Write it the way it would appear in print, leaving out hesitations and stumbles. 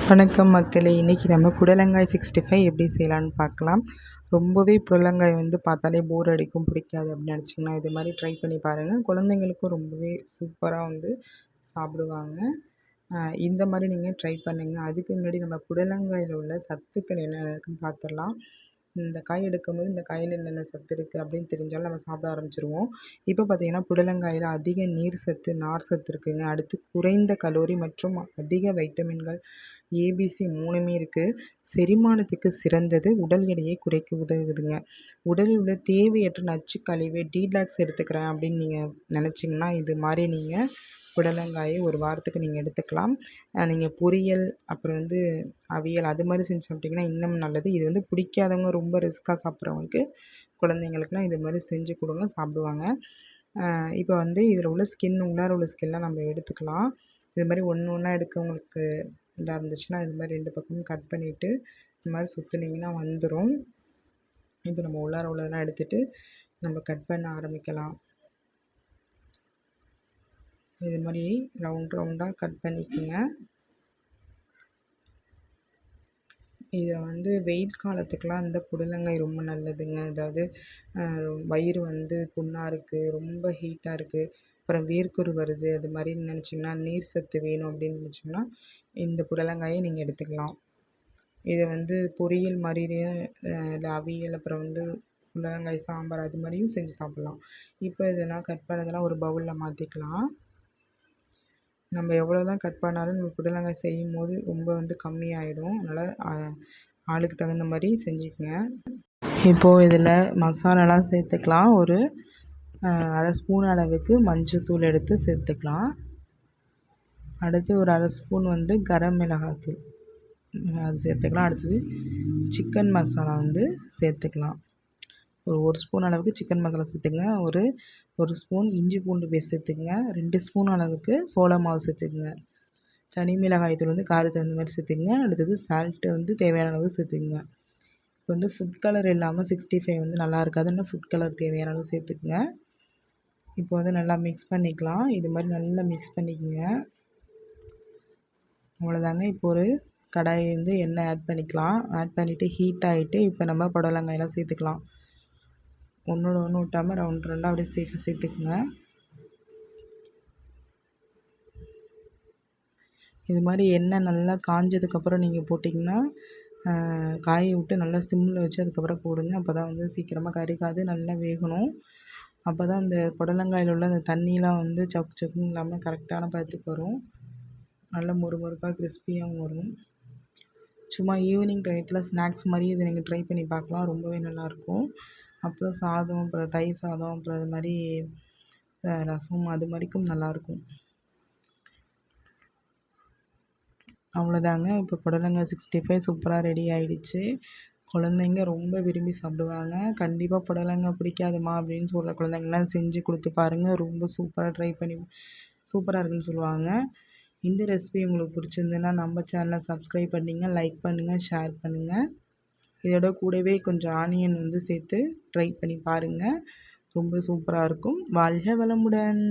வணக்கம் மக்களே, இன்றைக்கி நம்ம புடலங்காய் 65 எப்படி செய்யலான்னு பார்க்கலாம். ரொம்பவே புடலங்காய் பார்த்தாலே போர் அடிக்கும், பிடிக்காது அப்படின்னு நினச்சிங்கன்னா இது மாதிரி ட்ரை பண்ணி பாருங்கள். குழந்தைங்களுக்கும் ரொம்பவே சூப்பராக சாப்பிடுவாங்க. இந்த மாதிரி நீங்கள் ட்ரை பண்ணுங்கள். அதுக்கு முன்னாடி நம்ம புடலங்காயில் உள்ள சத்துக்கள் என்ன இருக்குன்னு பார்த்துடலாம். இந்த காய் எடுக்கும்போது இந்த காயில் என்னென்ன சத்து இருக்குது அப்படின்னு தெரிஞ்சாலும் நம்ம சாப்பிட ஆரம்பிச்சிருவோம். இப்போ பார்த்திங்கன்னா புடலங்காயில் அதிக நீர் சத்து, நார் சத்து இருக்குதுங்க. அடுத்து குறைந்த கலோரி மற்றும் அதிக வைட்டமின்கள் ஏபிசி 3மே இருக்குது. செரிமானத்துக்கு சிறந்தது, உடல் எடையை குறைக்க உதவுதுங்க. உடலில் உள்ள தேவையற்ற நச்சு கழிவை டீடாக்ஸ் எடுத்துக்கிறேன் அப்படின்னு நீங்கள் நினச்சிங்கன்னா இது மாதிரி நீங்கள் புடலங்காயை ஒரு வாரத்துக்கு நீங்கள் எடுத்துக்கலாம். நீங்கள் பொரியல் அப்புறம் அவியல் அது மாதிரி செஞ்சு சாப்பிட்டிங்கன்னா இன்னும் நல்லது. இது பிடிக்காதவங்க, ரொம்ப ரிஸ்க்காக சாப்பிட்றவங்களுக்கு, குழந்தைங்களுக்குலாம் இது மாதிரி செஞ்சு கொடுங்க, சாப்பிடுவாங்க. இப்போ இதில் உள்ள உள்ளார உள்ள ஸ்கின்லாம் நம்ம எடுத்துக்கலாம். இது மாதிரி ஒன்று ஒன்றா எடுக்கவங்களுக்கு இதாக இருந்துச்சுன்னா இது மாதிரி 2 பக்கமும் கட் பண்ணிவிட்டு இது மாதிரி சுற்றுனீங்கன்னா வந்துடும். இப்போ நம்ம உள்ளார உள்ளதெல்லாம் எடுத்துகிட்டு நம்ம கட் பண்ண ஆரம்பிக்கலாம். இது மாதிரி ரவுண்டாக கட் பண்ணிக்கோங்க. இதை வெயில் காலத்துக்கெலாம் இந்த புடலங்காய் ரொம்ப நல்லதுங்க. அதாவது வயிறு புண்ணாக இருக்குது, ரொம்ப ஹீட்டாக இருக்குது, அப்புறம் வேர்க்குரு வருது, அது மாதிரி நினச்சிங்கன்னா, நீர் சத்து வேணும் அப்படின்னு நினச்சிங்கன்னா இந்த புடலங்காயை நீங்கள் எடுத்துக்கலாம். இதை பொரியல் மாதிரியும் இல்லை அவியல் அப்புறம் புடலங்காய் சாம்பார் அது மாதிரியும் செஞ்சு சாப்பிட்லாம். இப்போ இதெல்லாம் கட் பண்ணதெல்லாம் ஒரு பவுலில் மாற்றிக்கலாம். நம்ம எவ்வளோ தான் கட் பண்ணாலும் நம்ம புடலங்காய் செய்யும்போது ரொம்ப கம்மியாயிடும். அதனால் ஆளுக்கு தகுந்த மாதிரி செஞ்சுக்கங்க. இப்போது இதில் மசாலாலாம் சேர்த்துக்கலாம். ஒரு அரை ஸ்பூன் அளவுக்கு மஞ்சள்தூள் எடுத்து சேர்த்துக்கலாம். அடுத்து ஒரு அரை ஸ்பூன் கரம் மிளகாய்த்தூள் அது சேர்த்துக்கலாம். அடுத்தது சிக்கன் மசாலா சேர்த்துக்கலாம். ஒரு ஸ்பூன் அளவுக்கு சிக்கன் மசாலா சேர்த்துங்க. ஒரு ஸ்பூன் இஞ்சி பூண்டு பேஸ்ட் சேர்த்துக்குங்க. 2 ஸ்பூன் அளவுக்கு சோள மாவு சேர்த்துக்குங்க. தனி மிளகாய் தூள் காரத்துக்கு தகுந்த மாதிரி சேர்த்துக்குங்க. அடுத்தது சால்ட்டு தேவையான அளவு சேர்த்துக்குங்க. இப்போ ஃபுட் கலர் இல்லாமல் 65 நல்லா இருக்காதுன்னு ஃபுட் கலர் தேவையான அளவு சேர்த்துக்குங்க. இப்போ நல்லா மிக்ஸ் பண்ணிக்கலாம். இது மாதிரி நல்லா மிக்ஸ் பண்ணிக்கோங்க. அவ்வளோதாங்க. இப்போ ஒரு கடாய் எண்ணெய் ஆட் பண்ணிக்கலாம். ஆட் பண்ணிவிட்டு ஹீட் ஆகிட்டு இப்போ நம்ம புடலங்காயெல்லாம் சேர்த்துக்கலாம். ஒன்றோட ஒன்று விட்டாமல் ரவுண்டாக அப்படியே சேஃபாக சேர்த்துக்குங்க. இது மாதிரி எண்ணெய் நல்லா காஞ்சதுக்கப்புறம் நீங்கள் போட்டிங்கன்னா காயை விட்டு நல்லா சிம்மில் வச்சு அதுக்கப்புறம் போடுங்க. அப்போ தான் சீக்கிரமாக கருகாது, நல்லா வேகணும். அப்போ தான் அந்த புடலங்காயில் உள்ள அந்த தண்ணியெலாம் சக்கு சக்குன்னு இல்லாமல் கரெக்டான பதத்துக்கு வரும். நல்லா மொறுமொறுப்பாக கிறிஸ்பியாகவும் வரும். சும்மா ஈவினிங் டயத்தில் ஸ்நாக்ஸ் மாதிரி இதை நீங்கள் ட்ரை பண்ணி பார்க்கலாம். ரொம்பவே நல்லாயிருக்கும். அப்புறம் சாதம், அப்புறம் தயிர் சாதம், அப்புறம் அது மாதிரி ரசம் அது மாதிரிக்கும் நல்லாயிருக்கும். அவ்வளோதாங்க. இப்போ புடலங்காய் 65 சூப்பராக ரெடி ஆகிடுச்சு. குழந்தைங்க ரொம்ப விரும்பி சாப்பிடுவாங்க. கண்டிப்பாக புடலங்காய் பிடிக்காதுமா அப்படின்னு சொல்கிற குழந்தைங்களாம் செஞ்சு கொடுத்து பாருங்கள். ரொம்ப சூப்பராக ட்ரை பண்ணி சூப்பராக இருக்குன்னு சொல்லுவாங்க. இந்த ரெசிபி உங்களுக்கு பிடிச்சிருந்துன்னா நம்ம சேனலை சப்ஸ்கிரைப் பண்ணிங்க, லைக் பண்ணுங்கள், ஷேர் பண்ணுங்கள். இதோட கூடவே கொஞ்சம் ஆனியன் சேர்த்து ட்ரை பண்ணி பாருங்கள். ரொம்ப சூப்பராக இருக்கும். வாழ்க வளமுடன்.